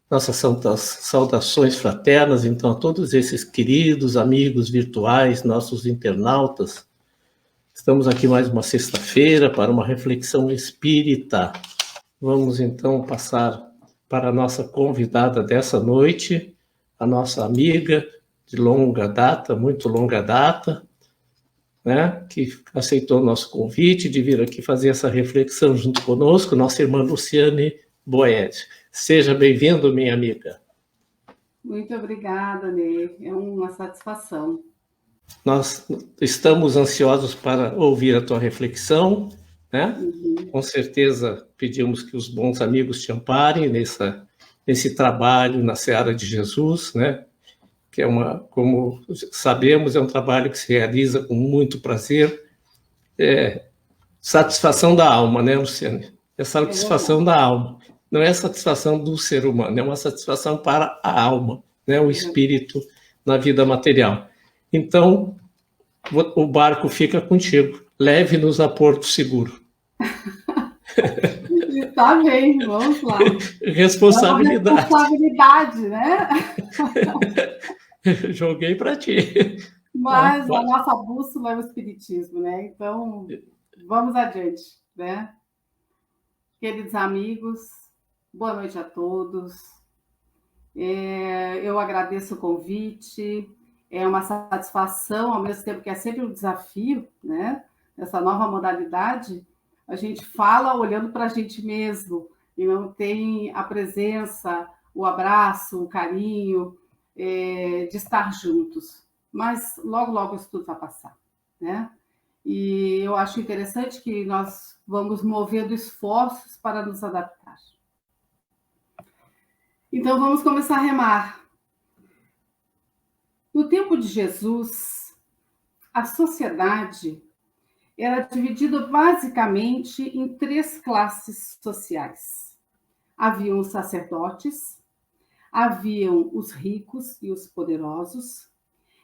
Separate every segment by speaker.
Speaker 1: Nossas saudações fraternas, então, a todos esses queridos amigos virtuais, nossos internautas. Estamos aqui mais uma sexta-feira para uma reflexão espírita. Vamos, então, passar para a nossa convidada dessa noite, a nossa amiga de longa data, muito longa data, né, que aceitou o nosso convite de vir aqui fazer essa reflexão junto conosco, nossa irmã Luciane Boed. Seja bem-vindo, minha amiga.
Speaker 2: Muito obrigada, Ney. É uma satisfação.
Speaker 1: Nós estamos ansiosos para ouvir a tua reflexão, né? Com certeza pedimos que os bons amigos te amparem nesse trabalho na Seara de Jesus, né? Que é como sabemos, é um trabalho que se realiza com muito prazer, satisfação da alma, né, Luciane? É satisfação da alma. Não é satisfação do ser humano, é uma satisfação para a alma, né? O espírito na vida material. Então, o barco fica contigo. Leve-nos a Porto Seguro.
Speaker 2: Está bem, vamos lá.
Speaker 1: Responsabilidade.
Speaker 2: É uma responsabilidade, né?
Speaker 1: Joguei para ti.
Speaker 2: Mas a nossa bússola é o espiritismo, né? Então, vamos adiante, né? Queridos amigos, boa noite a todos. Eu agradeço o convite. É uma satisfação, ao mesmo tempo que é sempre um desafio, né? Essa nova modalidade, a gente fala olhando para a gente mesmo e não tem a presença, o abraço, o carinho de estar juntos. Mas logo, logo isso tudo vai passar, né? E eu acho interessante que nós vamos movendo esforços para nos adaptar. Então vamos começar a remar. No tempo de Jesus, a sociedade era dividida basicamente em 3 classes sociais. Haviam os sacerdotes, haviam os ricos e os poderosos,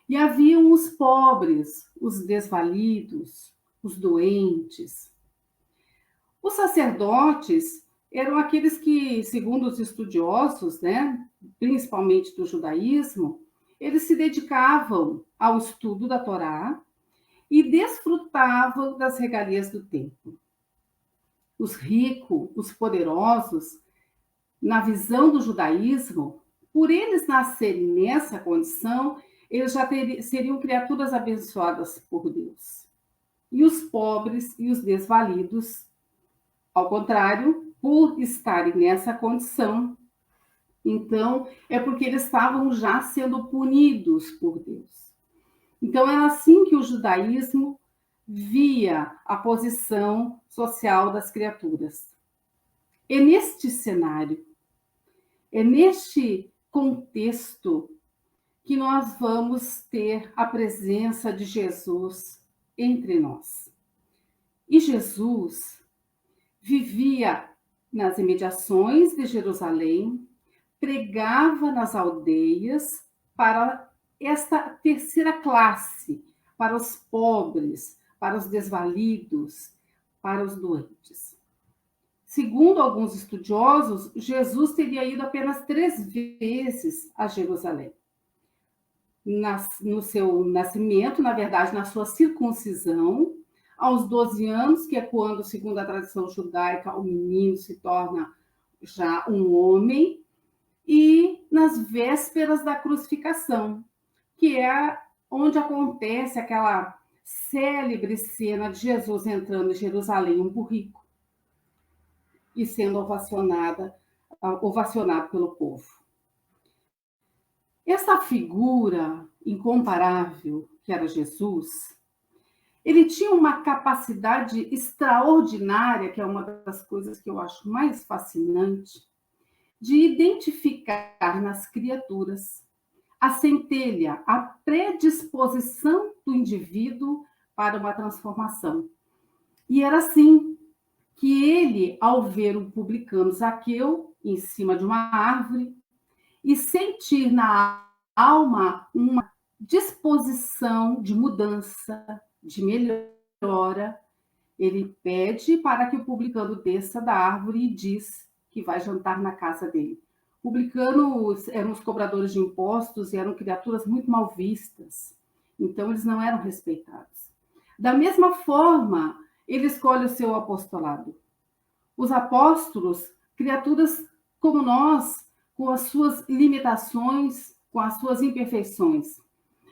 Speaker 2: e haviam os pobres, os desvalidos, os doentes. Os sacerdotes eram aqueles que, segundo os estudiosos, né, principalmente do judaísmo, eles se dedicavam ao estudo da Torá e desfrutavam das regalias do templo. Os ricos, os poderosos, na visão do judaísmo, por eles nascerem nessa condição, eles já seriam criaturas abençoadas por Deus. E os pobres e os desvalidos, ao contrário, por estarem nessa condição, então é porque eles estavam já sendo punidos por Deus. Então é assim que o judaísmo via a posição social das criaturas. É neste cenário, é neste contexto que nós vamos ter a presença de Jesus entre nós. E Jesus vivia nas imediações de Jerusalém, pregava nas aldeias para esta terceira classe, para os pobres, para os desvalidos, para os doentes. Segundo alguns estudiosos, Jesus teria ido apenas 3 vezes a Jerusalém. No seu nascimento, na verdade, na sua circuncisão, aos 12 anos, que é quando, segundo a tradição judaica, o menino se torna já um homem, e nas vésperas da crucificação, que é onde acontece aquela célebre cena de Jesus entrando em Jerusalém, um burrico, e sendo ovacionado pelo povo. Essa figura incomparável que era Jesus, ele tinha uma capacidade extraordinária, que é uma das coisas que eu acho mais fascinante, de identificar nas criaturas a centelha, a predisposição do indivíduo para uma transformação. E era assim que ele, ao ver um publicano Zaqueu em cima de uma árvore e sentir na alma uma disposição de mudança, de melhora, ele pede para que o publicano desça da árvore e diz que vai jantar na casa dele. Publicanos eram os cobradores de impostos e eram criaturas muito mal vistas. Então, eles não eram respeitados. Da mesma forma, ele escolhe o seu apostolado. Os apóstolos, criaturas como nós, com as suas limitações, com as suas imperfeições.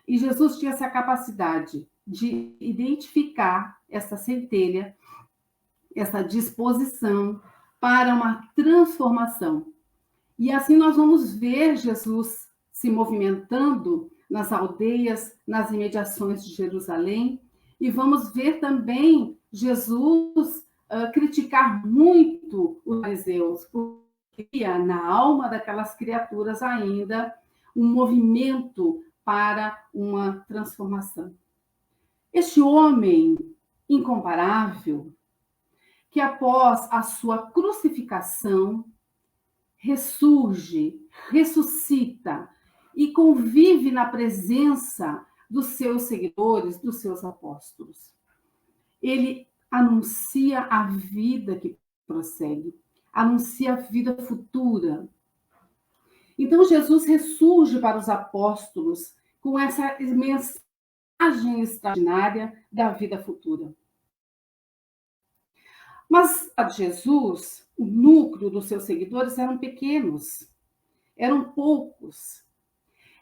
Speaker 2: E Jesus tinha essa capacidade de identificar essa centelha, essa disposição para uma transformação. E assim nós vamos ver Jesus se movimentando nas aldeias, nas imediações de Jerusalém, e vamos ver também Jesus criticar muito os fariseus, porque na alma daquelas criaturas ainda um movimento para uma transformação. Este homem incomparável, que após a sua crucificação, ressurge, ressuscita e convive na presença dos seus seguidores, dos seus apóstolos. Ele anuncia a vida que prossegue, anuncia a vida futura. Então, Jesus ressurge para os apóstolos com essa mensagem extraordinária da vida futura. Mas a Jesus, o núcleo dos seus seguidores eram pequenos, eram poucos.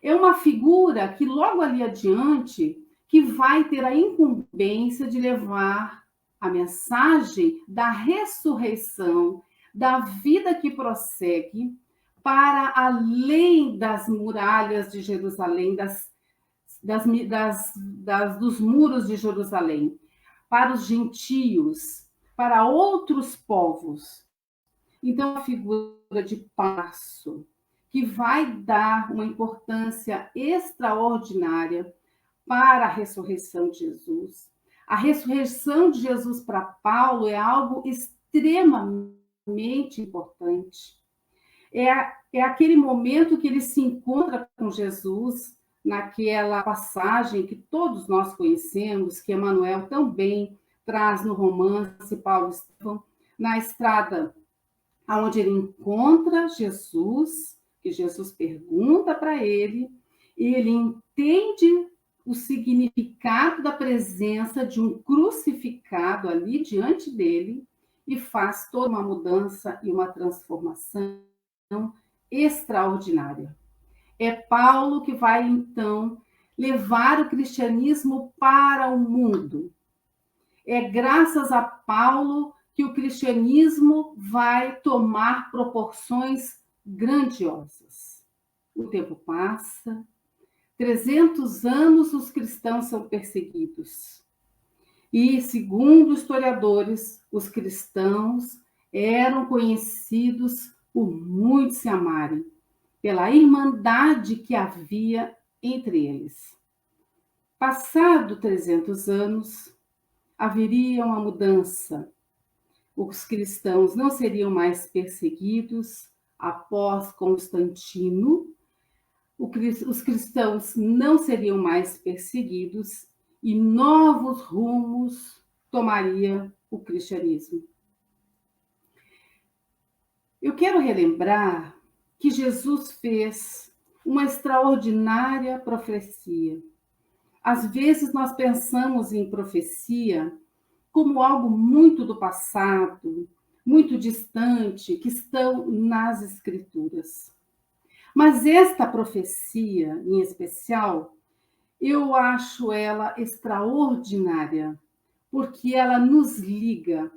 Speaker 2: É uma figura que logo ali adiante que vai ter a incumbência de levar a mensagem da ressurreição, da vida que prossegue para além das muralhas de Jerusalém, dos muros de Jerusalém, para os gentios, para outros povos. Então, a figura de passo, que vai dar uma importância extraordinária para a ressurreição de Jesus. A ressurreição de Jesus para Paulo é algo extremamente importante. É aquele momento que ele se encontra com Jesus, naquela passagem que todos nós conhecemos, que Emmanuel também traz no romance Paulo e Estevão, na estrada, onde ele encontra Jesus, que Jesus pergunta para ele, e ele entende o significado da presença de um crucificado ali diante dele e faz toda uma mudança e uma transformação extraordinária. É Paulo que vai, então, levar o cristianismo para o mundo. É graças a Paulo que o cristianismo vai tomar proporções grandiosas. O tempo passa, 300 anos os cristãos são perseguidos. E, segundo historiadores, os cristãos eram conhecidos por muitos se amarem, pela irmandade que havia entre eles. Passado 300 anos, haveria uma mudança. Os cristãos não seriam mais perseguidos após Constantino, os cristãos não seriam mais perseguidos e novos rumos tomaria o cristianismo. Eu quero relembrar que Jesus fez uma extraordinária profecia. Às vezes nós pensamos em profecia como algo muito do passado, muito distante, que estão nas Escrituras. Mas esta profecia, em especial, eu acho ela extraordinária, porque ela nos liga,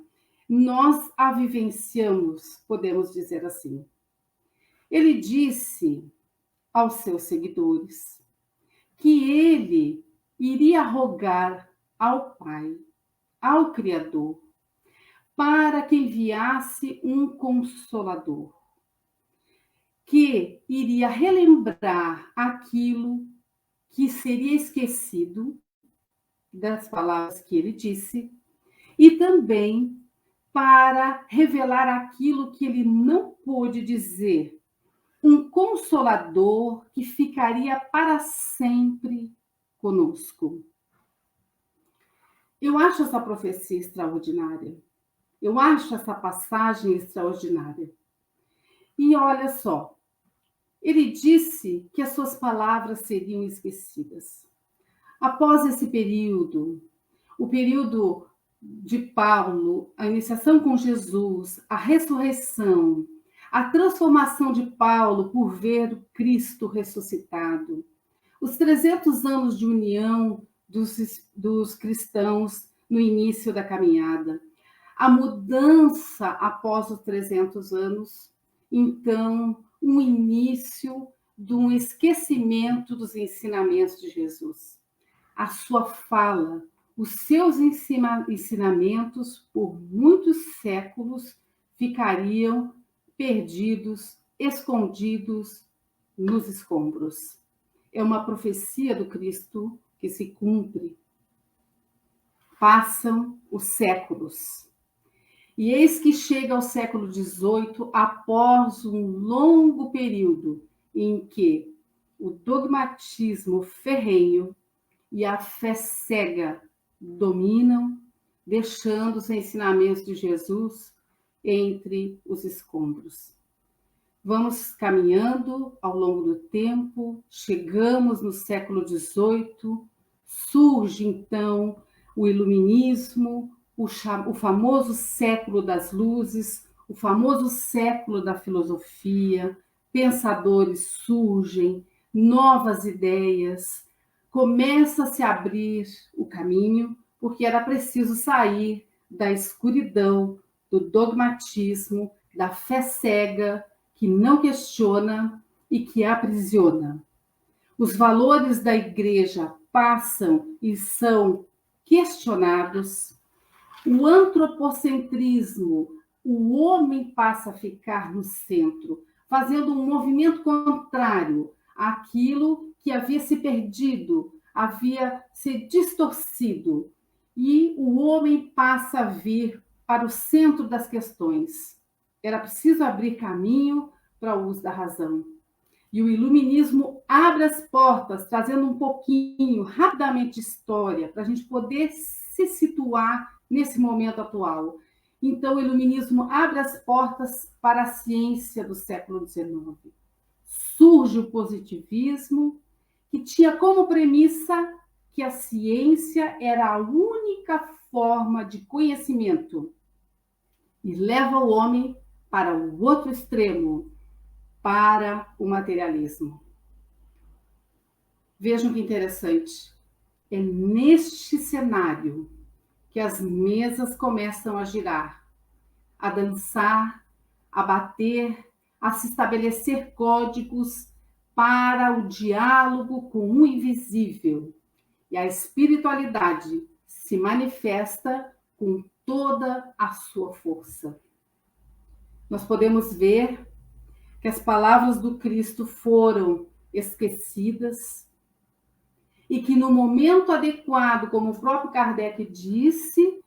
Speaker 2: nós a vivenciamos, podemos dizer assim. Ele disse aos seus seguidores que ele iria rogar ao Pai, ao Criador, para que enviasse um Consolador, que iria relembrar aquilo que seria esquecido das palavras que ele disse, e também para revelar aquilo que ele não pôde dizer, um Consolador que ficaria para sempre conosco. Eu acho essa profecia extraordinária. Eu acho essa passagem extraordinária. E olha só, Ele disse que as suas palavras seriam esquecidas. Após esse período, o período de Paulo, a iniciação com Jesus, a ressurreição, a transformação de Paulo por ver o Cristo ressuscitado, os 300 anos de união dos cristãos no início da caminhada, a mudança após os 300 anos, então, um início de um esquecimento dos ensinamentos de Jesus. A sua fala, os seus ensinamentos, por muitos séculos, ficariam perdidos, escondidos nos escombros. É uma profecia do Cristo que se cumpre. Passam os séculos. E eis que chega ao século XVIII, após um longo período em que o dogmatismo ferrenho e a fé cega dominam, deixando os ensinamentos de Jesus entre os escombros. Vamos caminhando ao longo do tempo, chegamos no século XVIII, surge então o iluminismo, o famoso século das luzes, o famoso século da filosofia, pensadores surgem, novas ideias, começa a se abrir o caminho, porque era preciso sair da escuridão, do dogmatismo, da fé cega, que não questiona e que aprisiona. Os valores da igreja passam e são questionados. O antropocentrismo, o homem passa a ficar no centro, fazendo um movimento contrário àquilo que havia se perdido, havia se distorcido. E o homem passa a vir para o centro das questões. Era preciso abrir caminho para o uso da razão. E o iluminismo abre as portas, trazendo um pouquinho, rapidamente, de história, para a gente poder se situar nesse momento atual. Então, o iluminismo abre as portas para a ciência do século XIX. Surge o positivismo, que tinha como premissa que a ciência era a única forma de conhecimento e leva o homem para o outro extremo, para o materialismo. Vejam que interessante. É neste cenário que as mesas começam a girar, a dançar, a bater, a se estabelecer códigos para o diálogo com o invisível. E a espiritualidade se manifesta com toda a sua força. Nós podemos ver que as palavras do Cristo foram esquecidas e que no momento adequado, como o próprio Kardec disse,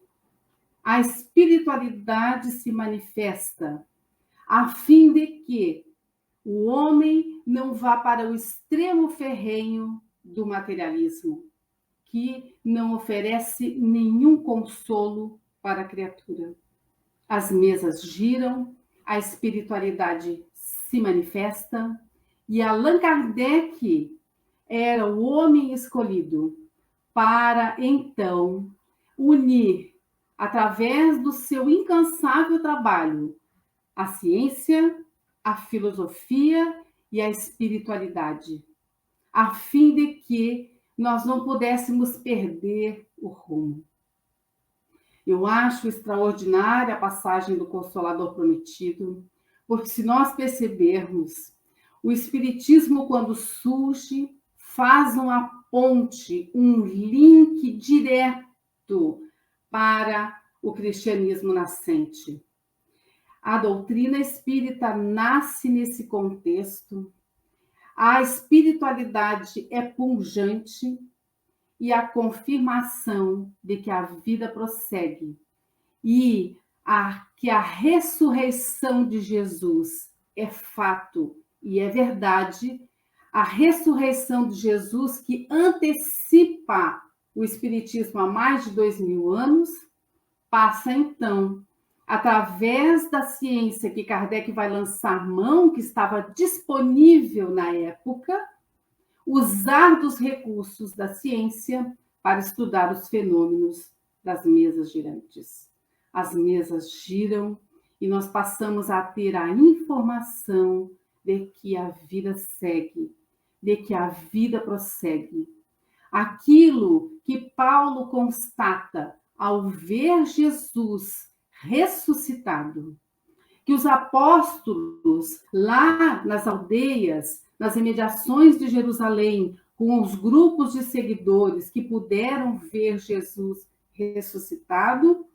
Speaker 2: a espiritualidade se manifesta a fim de que o homem não vá para o extremo ferrenho do materialismo, que não oferece nenhum consolo para a criatura. As mesas giram, a espiritualidade se manifesta, e Allan Kardec era o homem escolhido para, então, unir, através do seu incansável trabalho, a ciência, a filosofia e a espiritualidade, a fim de que nós não pudéssemos perder o rumo. Eu acho extraordinária a passagem do Consolador Prometido, porque se nós percebermos, o Espiritismo, quando surge, faz uma ponte, um link direto para o cristianismo nascente. A doutrina espírita nasce nesse contexto, a espiritualidade é pungente e a confirmação de que a vida prossegue e que a ressurreição de Jesus é fato e é verdade, a ressurreição de Jesus que antecipa o Espiritismo há mais de 2000 anos, passa então através da ciência que Kardec vai lançar mão, que estava disponível na época, usar dos recursos da ciência para estudar os fenômenos das mesas girantes. As mesas giram e nós passamos a ter a informação de que a vida segue, de que a vida prossegue. Aquilo que Paulo constata ao ver Jesus ressuscitado, que os apóstolos lá nas aldeias, nas imediações de Jerusalém, com os grupos de seguidores que puderam ver Jesus ressuscitado,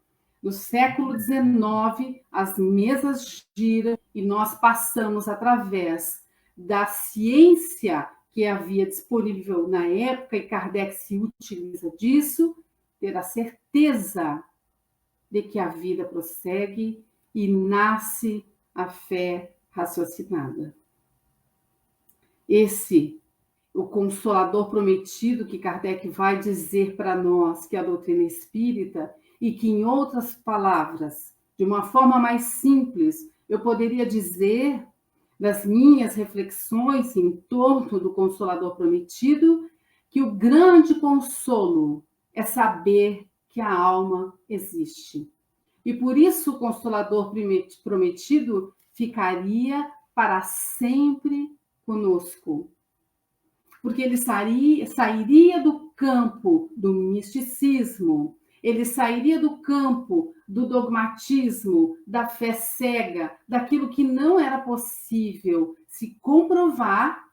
Speaker 2: no século XIX, as mesas giram e nós passamos através da ciência que havia disponível na época, e Kardec se utiliza disso, ter a certeza de que a vida prossegue e nasce a fé raciocinada. Esse, o Consolador prometido que Kardec vai dizer para nós, que é a doutrina espírita, e que, em outras palavras, de uma forma mais simples, eu poderia dizer, das minhas reflexões em torno do Consolador prometido, que o grande consolo é saber que a alma existe. E por isso o Consolador prometido ficaria para sempre conosco. Porque ele sairia do campo do misticismo, ele sairia do campo do dogmatismo, da fé cega, daquilo que não era possível se comprovar,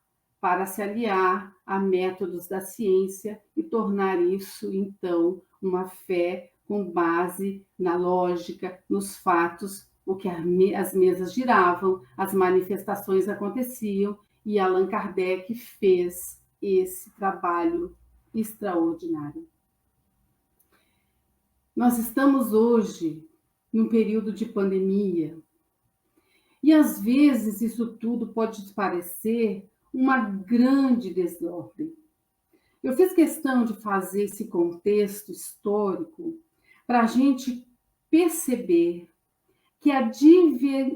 Speaker 2: para se aliar a métodos da ciência e tornar isso, então, uma fé com base na lógica, nos fatos, o que as mesas giravam, as manifestações aconteciam, e Allan Kardec fez esse trabalho extraordinário. Nós estamos hoje num período de pandemia, e às vezes isso tudo pode parecer uma grande desordem. Eu fiz questão de fazer esse contexto histórico para a gente perceber que a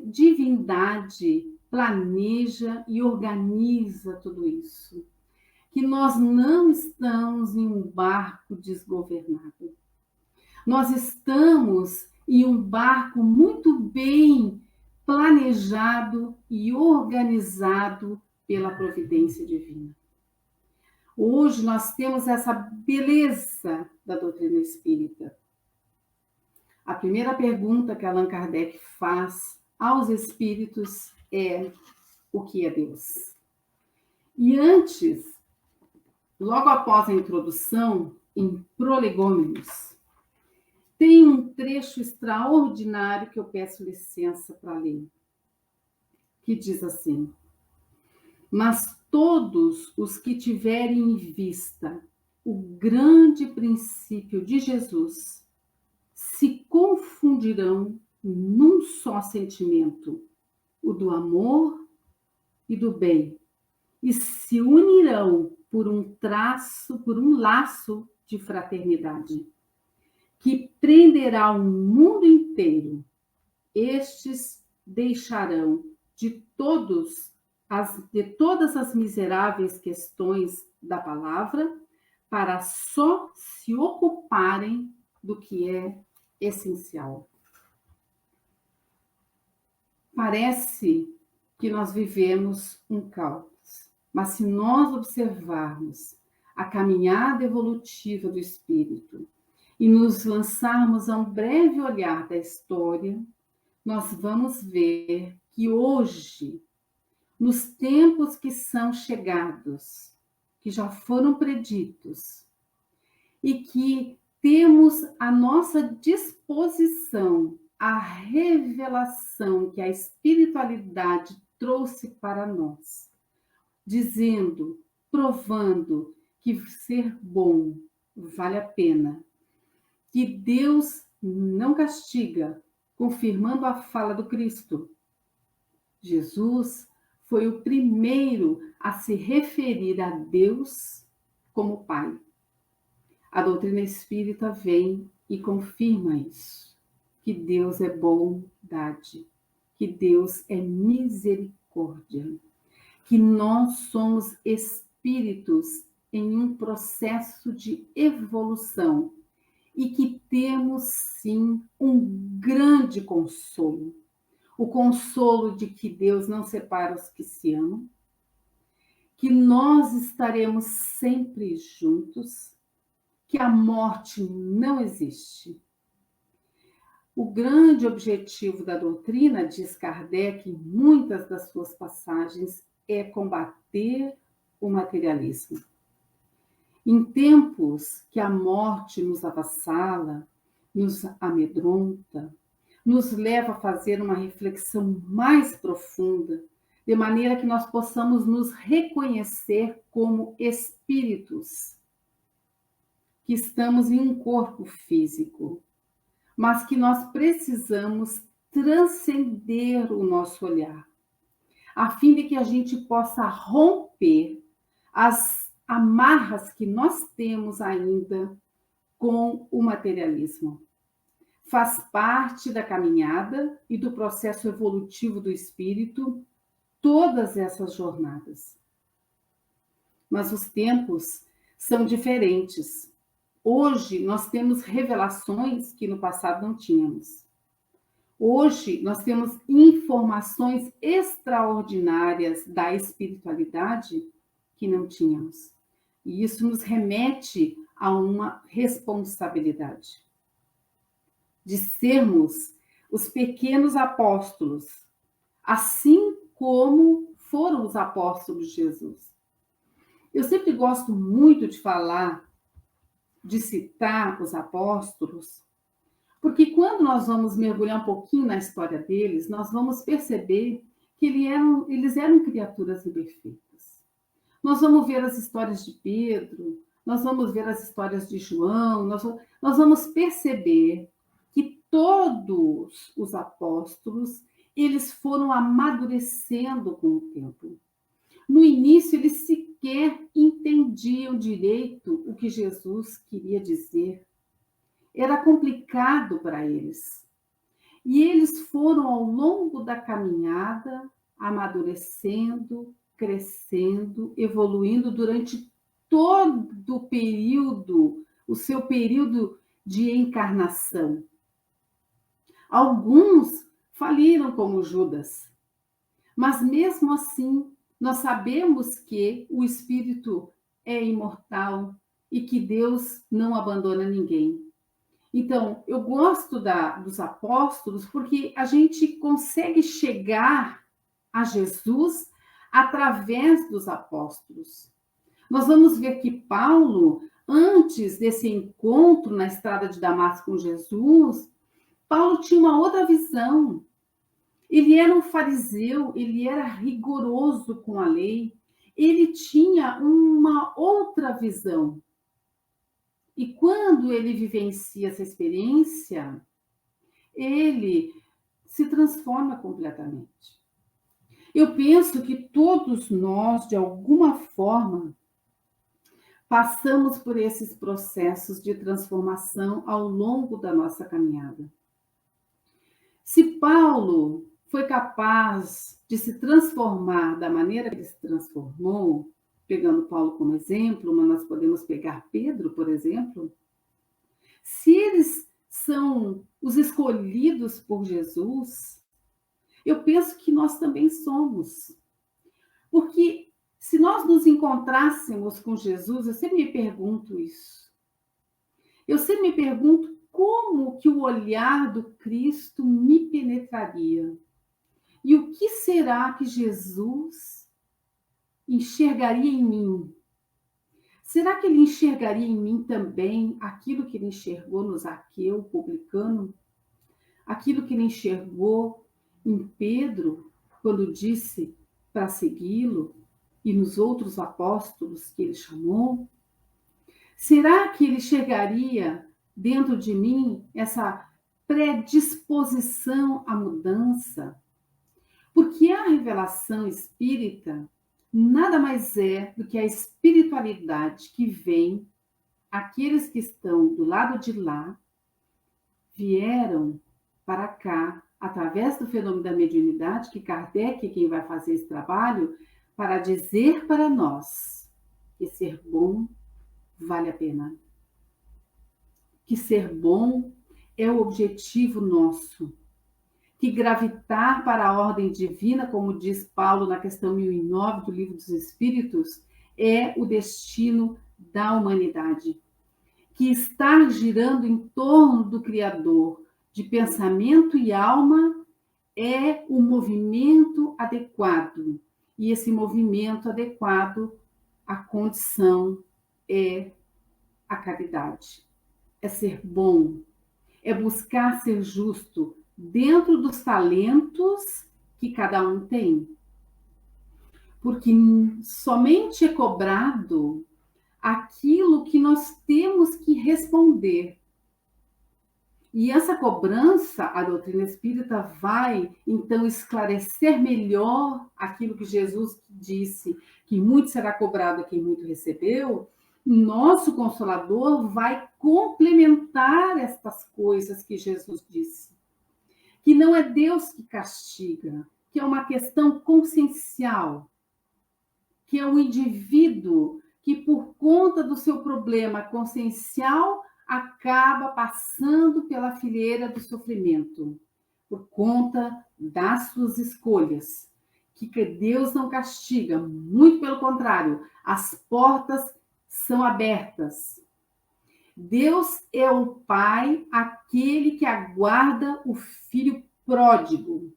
Speaker 2: divindade planeja e organiza tudo isso. Que nós não estamos em um barco desgovernado. Nós estamos em um barco muito bem planejado e organizado pela providência divina. Hoje nós temos essa beleza da doutrina espírita. A primeira pergunta que Allan Kardec faz aos espíritos é: o que é Deus? E antes, logo após a introdução, em Prolegômenos, tem um trecho extraordinário que eu peço licença para ler, que diz assim: mas todos os que tiverem em vista o grande princípio de Jesus se confundirão num só sentimento, o do amor e do bem, e se unirão por um laço de fraternidade, que prenderá o mundo inteiro. Estes deixarão de todas as miseráveis questões da palavra para só se ocuparem do que é essencial. Parece que nós vivemos um caos, mas se nós observarmos a caminhada evolutiva do espírito e nos lançarmos a um breve olhar da história, nós vamos ver que hoje, nos tempos que são chegados, que já foram preditos, e que temos à nossa disposição a revelação que a espiritualidade trouxe para nós, dizendo, provando que ser bom vale a pena, que Deus não castiga, confirmando a fala do Cristo. Jesus foi o primeiro a se referir a Deus como Pai. A doutrina espírita vem e confirma isso, que Deus é bondade, que Deus é misericórdia, que nós somos espíritos em um processo de evolução e que temos, sim, um grande consolo. O consolo de que Deus não separa os que se amam, que nós estaremos sempre juntos, que a morte não existe. O grande objetivo da doutrina, diz Kardec em muitas das suas passagens, é combater o materialismo. Em tempos que a morte nos avassala, nos amedronta, nos leva a fazer uma reflexão mais profunda, de maneira que nós possamos nos reconhecer como espíritos, que estamos em um corpo físico, mas que nós precisamos transcender o nosso olhar, a fim de que a gente possa romper as amarras que nós temos ainda com o materialismo. Faz parte da caminhada e do processo evolutivo do espírito todas essas jornadas. Mas os tempos são diferentes. Hoje nós temos revelações que no passado não tínhamos. Hoje nós temos informações extraordinárias da espiritualidade que não tínhamos. E isso nos remete a uma responsabilidade de sermos os pequenos apóstolos, assim como foram os apóstolos de Jesus. Eu sempre gosto muito de falar, de citar os apóstolos, porque quando nós vamos mergulhar um pouquinho na história deles, nós vamos perceber que eles eram criaturas imperfeitas. Nós vamos ver as histórias de Pedro, nós vamos ver as histórias de João, nós vamos perceber que todos os apóstolos, eles foram amadurecendo com o tempo. No início, eles sequer entendiam direito o que Jesus queria dizer. Era complicado para eles. E eles foram, ao longo da caminhada, amadurecendo, crescendo, evoluindo durante todo o período, o seu período de encarnação. Alguns faliram como Judas, mas mesmo assim, nós sabemos que o espírito é imortal e que Deus não abandona ninguém. Então, eu gosto dos apóstolos porque a gente consegue chegar a Jesus através dos apóstolos. Nós vamos ver que Paulo, antes desse encontro na estrada de Damasco com Jesus, Paulo tinha uma outra visão. Ele era um fariseu, ele era rigoroso com a lei, ele tinha uma outra visão. E quando ele vivencia essa experiência, ele se transforma completamente. Eu penso que todos nós, de alguma forma, passamos por esses processos de transformação ao longo da nossa caminhada. Se Paulo foi capaz de se transformar da maneira que ele se transformou, pegando Paulo como exemplo, mas nós podemos pegar Pedro, por exemplo, se eles são os escolhidos por Jesus, eu penso que nós também somos. Porque se nós nos encontrássemos com Jesus, eu sempre me pergunto isso. Eu sempre me pergunto como que o olhar do Cristo me penetraria. E o que será que Jesus enxergaria em mim? Será que ele enxergaria em mim também aquilo que ele enxergou no Zaqueu, publicano? Aquilo que ele enxergou em Pedro, quando disse para segui-lo, e nos outros apóstolos que ele chamou? Será que ele enxergaria dentro de mim essa predisposição à mudança? Porque a revelação espírita nada mais é do que a espiritualidade que vem, aqueles que estão do lado de lá, vieram para cá, através do fenômeno da mediunidade, que Kardec é quem vai fazer esse trabalho, para dizer para nós que ser bom vale a pena. Que ser bom é o objetivo nosso. Que gravitar para a ordem divina, como diz Paulo na questão 1009 do Livro dos Espíritos, é o destino da humanidade. Que estar girando em torno do Criador, de pensamento e alma, é o movimento adequado. E esse movimento adequado, a condição é a caridade. É ser bom, é buscar ser justo dentro dos talentos que cada um tem. Porque somente é cobrado aquilo que nós temos que responder. E essa cobrança, a doutrina espírita vai, então, esclarecer melhor aquilo que Jesus disse, que muito será cobrado a quem muito recebeu. Nosso Consolador vai complementar estas coisas que Jesus disse. Que não é Deus que castiga, que é uma questão consciencial, que é o indivíduo que, por conta do seu problema consciencial, acaba passando pela fileira do sofrimento, por conta das suas escolhas. Que Deus não castiga, muito pelo contrário, as portas são abertas. Deus é o Pai, aquele que aguarda o filho pródigo,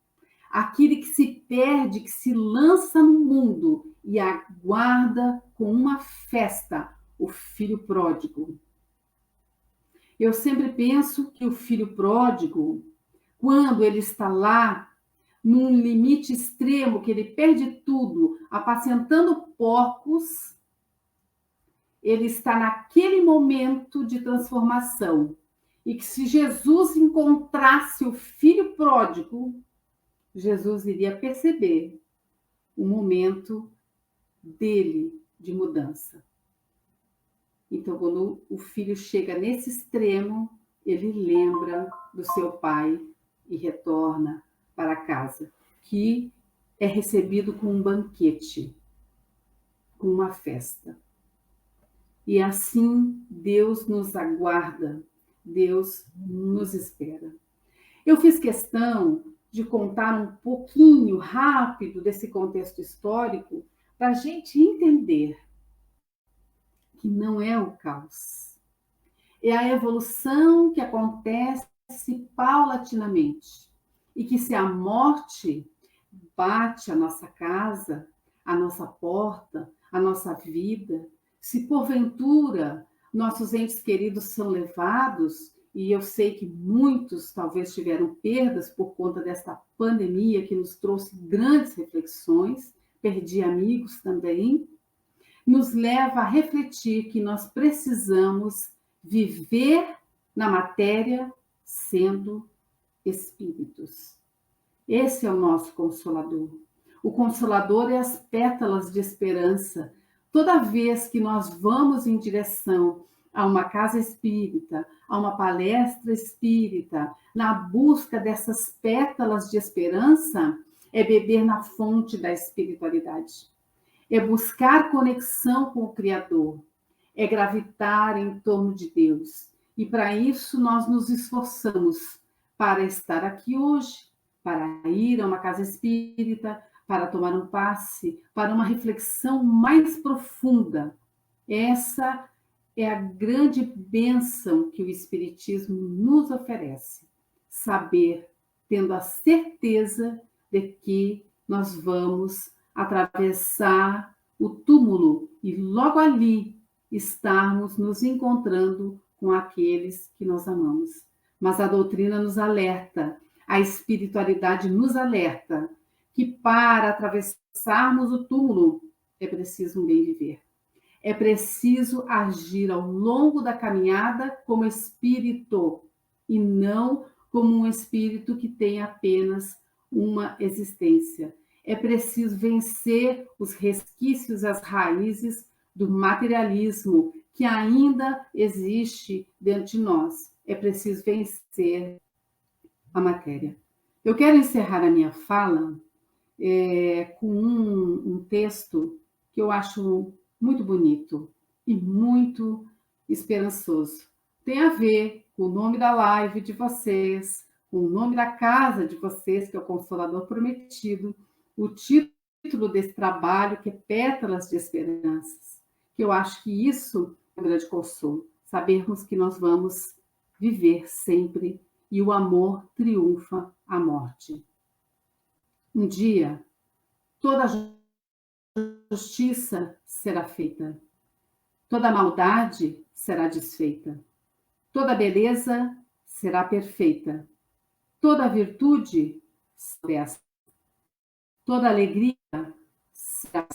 Speaker 2: aquele que se perde, que se lança no mundo e aguarda com uma festa o filho pródigo. Eu sempre penso que o filho pródigo, quando ele está lá, num limite extremo, que ele perde tudo, apacentando porcos, ele está naquele momento de transformação. E que se Jesus encontrasse o filho pródigo, Jesus iria perceber o momento dele de mudança. Então, quando o filho chega nesse extremo, ele lembra do seu pai e retorna para casa, que é recebido com um banquete, com uma festa. E assim Deus nos aguarda, Deus nos espera. Eu fiz questão de contar um pouquinho rápido desse contexto histórico para a gente entender que não é o caos. É a evolução que acontece paulatinamente. E que se a morte bate a nossa casa, a nossa porta, a nossa vida, se porventura nossos entes queridos são levados, e eu sei que muitos talvez tiveram perdas por conta desta pandemia que nos trouxe grandes reflexões, perdi amigos também, nos leva a refletir que nós precisamos viver na matéria sendo espíritos. Esse é o nosso Consolador. O Consolador é as pétalas de esperança. Toda vez que nós vamos em direção a uma casa espírita, a uma palestra espírita, na busca dessas pétalas de esperança, é beber na fonte da espiritualidade. É buscar conexão com o Criador, é gravitar em torno de Deus. E para isso nós nos esforçamos para estar aqui hoje, para ir a uma casa espírita, para tomar um passe, para uma reflexão mais profunda. Essa é a grande bênção que o Espiritismo nos oferece. Saber, tendo a certeza de que nós vamos atravessar o túmulo e logo ali estarmos nos encontrando com aqueles que nós amamos. Mas a doutrina nos alerta, a espiritualidade nos alerta que para atravessarmos o túmulo é preciso um bem viver. É preciso agir ao longo da caminhada como espírito e não como um espírito que tem apenas uma existência. É preciso vencer os resquícios, as raízes do materialismo que ainda existe dentro de nós. É preciso vencer a matéria. Eu quero encerrar a minha fala com um texto que eu acho muito bonito e muito esperançoso. Tem a ver com o nome da live de vocês, com o nome da casa de vocês, que é o Consolador Prometido, o título desse trabalho, que é Pétalas de Esperanças, que eu acho que isso é um grande consolo, sabermos que nós vamos viver sempre e o amor triunfa a morte. Um dia, toda justiça será feita, toda maldade será desfeita, toda beleza será perfeita, toda virtude será, toda alegria será,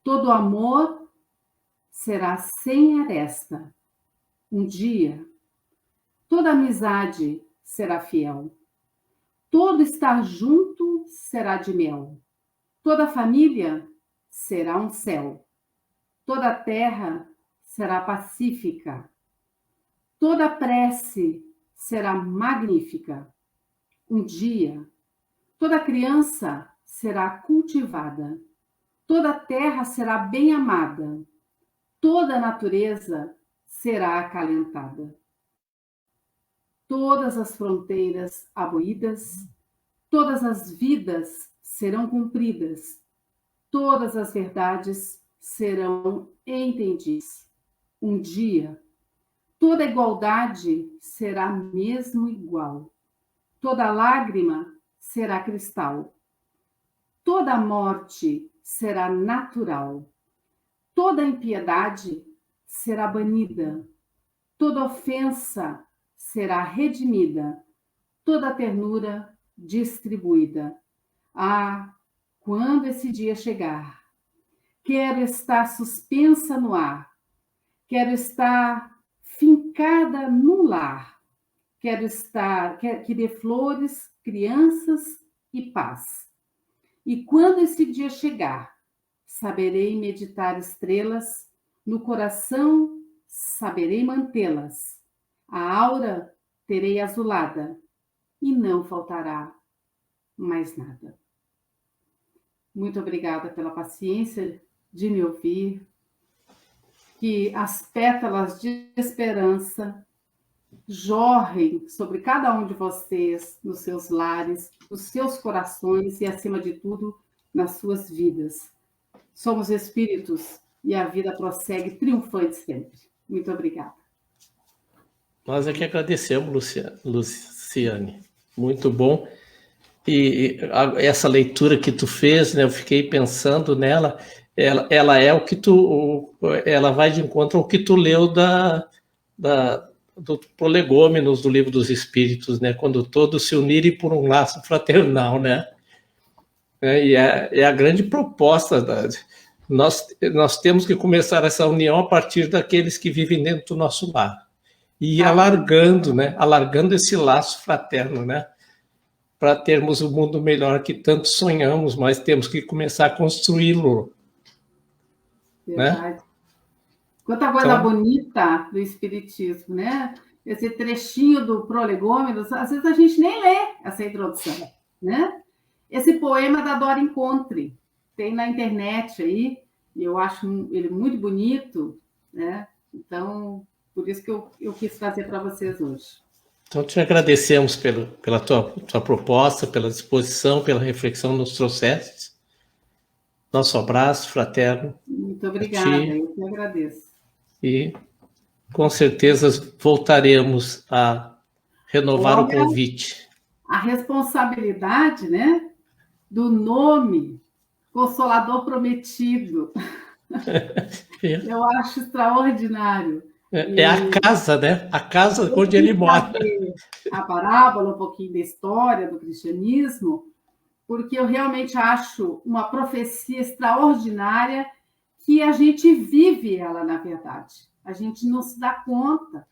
Speaker 2: todo amor será sem aresta. Um dia, toda amizade será fiel, todo estar junto será de mel, toda família será um céu, toda terra será pacífica, toda prece será magnífica. Um dia, toda criança será cultivada, toda terra será bem amada, toda natureza será acalentada. Todas as fronteiras abolidas, todas as vidas serão cumpridas, todas as verdades serão entendidas. Um dia, toda igualdade será mesmo igual, toda lágrima será cristal, toda morte será natural, toda impiedade será banida, toda ofensa será redimida, toda ternura distribuída. Ah, quando esse dia chegar, quero estar suspensa no ar, quero estar fincada num lar, quero que dê flores, crianças e paz. E quando esse dia chegar, saberei meditar estrelas, no coração saberei mantê-las. A aura terei azulada e não faltará mais nada. Muito obrigada pela paciência de me ouvir. Que as pétalas de esperança jorrem sobre cada um de vocês, nos seus lares, nos seus corações e, acima de tudo, nas suas vidas. Somos espíritos e a vida prossegue triunfante sempre. Muito obrigada.
Speaker 1: Nós é que agradecemos, Luciane. Muito bom. E essa leitura que tu fez, né, eu fiquei pensando nela, ela é o que ela vai de encontro ao que tu leu do Prolegômenos, do Livro dos Espíritos, né, quando todos se unirem por um laço fraternal, né? E é a grande proposta. Nós temos que começar essa união a partir daqueles que vivem dentro do nosso lar. E ir alargando, né? Alargando esse laço fraterno, né? Para termos um mundo melhor que tanto sonhamos, mas temos que começar a construí-lo.
Speaker 2: Verdade. Né? Quanta coisa bonita do Espiritismo, né? Esse trechinho do Prolegômenos, às vezes a gente nem lê essa introdução, né? Esse poema da Dora Encontre, tem na internet aí, e eu acho ele muito bonito, né? Então, por isso que eu quis trazer para vocês hoje.
Speaker 1: Então, te agradecemos pela tua proposta, pela disposição, pela reflexão que nos trouxeste. Nosso abraço fraterno.
Speaker 2: Muito obrigada, eu que agradeço.
Speaker 1: E, com certeza, voltaremos a renovar o convite.
Speaker 2: A responsabilidade, né, do nome Consolador Prometido. Eu acho extraordinário.
Speaker 1: É a casa, né? A casa onde ele mora.
Speaker 2: A parábola, um pouquinho da história do cristianismo, porque eu realmente acho uma profecia extraordinária que a gente vive ela, na verdade. A gente não se dá conta,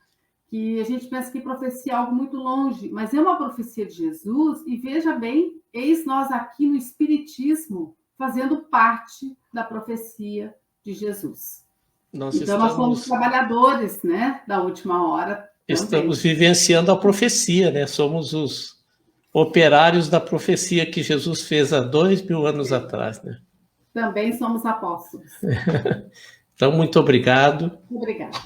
Speaker 2: que a gente pensa que profecia é algo muito longe, mas é uma profecia de Jesus, e veja bem, eis nós aqui no Espiritismo, fazendo parte da profecia de Jesus. Nós somos trabalhadores, né, da última hora,
Speaker 1: estamos vivenciando a profecia, né? Somos os operários da profecia que Jesus fez há 2000 anos atrás, né?
Speaker 2: Também somos apóstolos.
Speaker 1: Então, muito obrigado.
Speaker 2: Obrigada.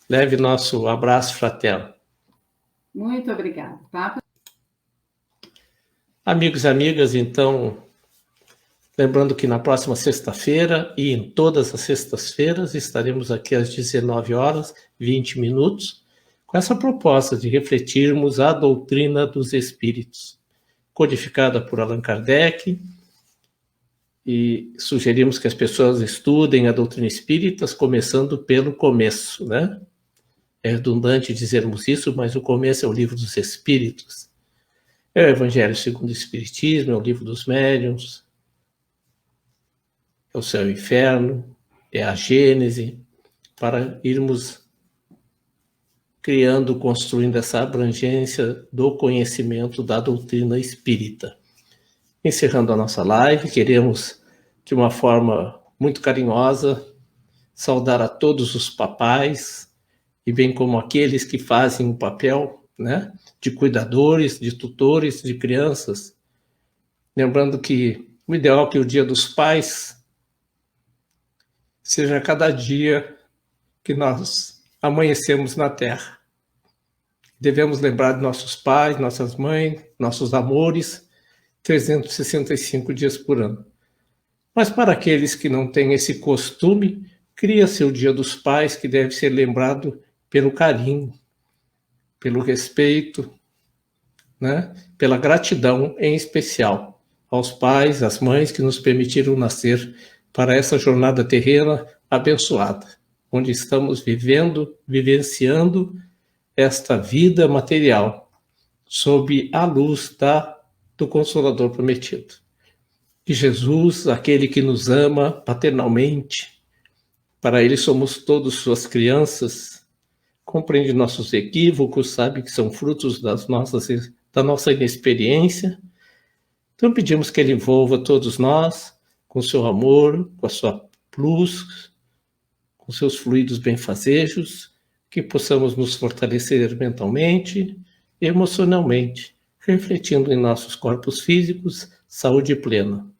Speaker 1: Leve nosso abraço fraterno.
Speaker 2: Muito obrigada, tá?
Speaker 1: Amigos e amigas, então, lembrando que na próxima sexta-feira e em todas as sextas-feiras estaremos aqui às 19h20 com essa proposta de refletirmos a doutrina dos Espíritos, codificada por Allan Kardec, e sugerimos que as pessoas estudem a doutrina espírita, começando pelo começo, né? É redundante dizermos isso, mas o começo é o livro dos Espíritos. É o Evangelho segundo o Espiritismo, é o livro dos médiuns, é o céu e o inferno, é a Gênese, para irmos criando, construindo essa abrangência do conhecimento da doutrina espírita. Encerrando a nossa live, queremos, de uma forma muito carinhosa, saudar a todos os papais, e bem como aqueles que fazem o papel, né, de cuidadores, de tutores de crianças. Lembrando que o ideal é que o Dia dos Pais seja cada dia que nós amanhecemos na Terra. Devemos lembrar de nossos pais, nossas mães, nossos amores, 365 dias por ano. Mas para aqueles que não têm esse costume, cria-se o Dia dos Pais, que deve ser lembrado pelo carinho, pelo respeito, né? Pela gratidão em especial aos pais, às mães que nos permitiram nascer para essa jornada terrena abençoada, onde estamos vivenciando esta vida material sob a luz do Consolador prometido. Que Jesus, aquele que nos ama paternalmente, para ele somos todos suas crianças, compreende nossos equívocos, sabe que são frutos da nossa inexperiência. Então pedimos que ele envolva todos nós com seu amor, com a sua luz, com seus fluidos benfazejos, que possamos nos fortalecer mentalmente e emocionalmente, refletindo em nossos corpos físicos saúde plena.